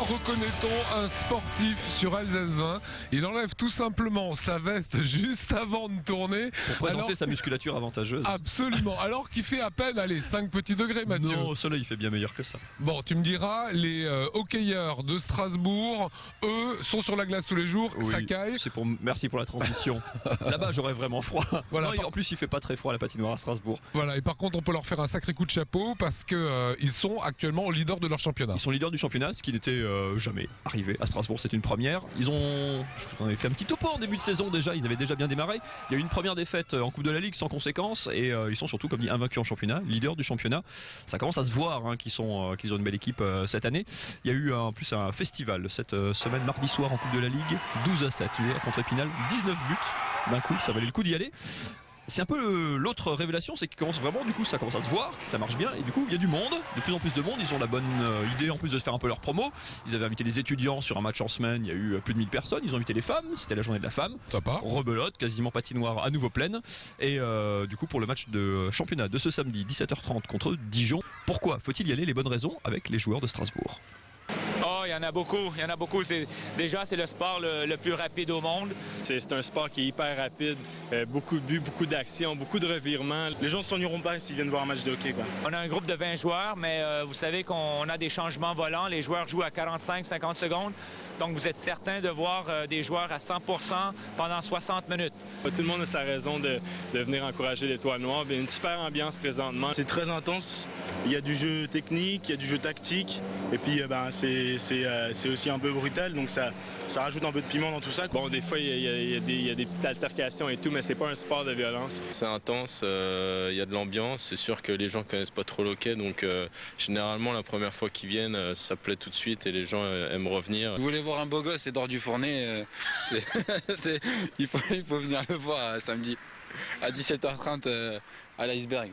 reconnaît-on un sportif sur Alsace 20? Il enlève tout simplement sa veste juste avant de tourner. Pour présenter sa musculature avantageuse. Absolument. Alors qu'il fait à peine, allez, 5 petits degrés, Mathieu. Non, au soleil, il fait bien meilleur que ça. Bon, tu me diras, les hockeyeurs de Strasbourg, eux, sont sur la glace tous les jours, Oui, ça caille. Merci pour la transition. Là-bas, j'aurais vraiment froid. Voilà, Non, en plus, il fait pas très froid à la patinoire à Strasbourg. Voilà, et par contre, on peut leur faire un sacré coup de chapeau parce que ils sont actuellement leaders de leur championnat. Ils sont leaders du championnat, ce qui n'était jamais arrivé à Strasbourg, c'est une première. Je vous en ai fait un petit topo en début de saison déjà, ils avaient déjà bien démarré. Il y a eu une première défaite en Coupe de la Ligue sans conséquence et ils sont surtout, comme dit, invaincus en championnat, leaders du championnat. Ça commence à se voir qu'ils ont une belle équipe cette année. Il y a eu en plus un festival cette semaine, mardi soir en Coupe de la Ligue, 12-7 contre Épinal, 19 buts d'un coup, ça valait le coup d'y aller. C'est un peu l'autre révélation, c'est qu'il commence vraiment, du coup, ça commence à se voir, que ça marche bien, et du coup, il y a du monde, de plus en plus de monde. Ils ont la bonne idée en plus de se faire un peu leur promo. Ils avaient invité les étudiants sur un match en semaine, il y a eu plus de 1000 personnes. Ils ont invité les femmes, c'était la journée de la femme. Sympa. Rebelote, quasiment patinoire à nouveau pleine. Et du coup, pour le match de championnat de ce samedi, 17h30 contre Dijon, pourquoi faut-il y aller? Les bonnes raisons avec les joueurs de Strasbourg. Oh, il y en a beaucoup. Déjà, c'est le sport le plus rapide au monde. C'est un sport qui est hyper rapide, beaucoup de buts, beaucoup d'actions, beaucoup de revirements. Les gens ne s'ennuieront pas s'ils viennent voir un match de hockey, quoi. On a un groupe de 20 joueurs, mais vous savez qu'on a des changements volants. Les joueurs jouent à 45-50 secondes. Donc, vous êtes certain de voir des joueurs à 100% pendant 60 minutes. Tout le monde a sa raison de venir encourager l'Étoile Noire. Il y a une super ambiance présentement. C'est très intense. Il y a du jeu technique, il y a du jeu tactique. Et puis, c'est aussi un peu brutal. Donc, ça rajoute un peu de piment dans tout ça. Bon, des fois, il y a des petites altercations et tout, mais c'est pas un sport de violence. C'est intense, il y a de l'ambiance. C'est sûr que les gens connaissent pas trop l'hockey. Donc, généralement, la première fois qu'ils viennent, ça plaît tout de suite et les gens aiment revenir. Vous voulez voir un beau gosse, Edouard Dufournet, il faut venir le voir samedi à 17h30 à l'Iceberg.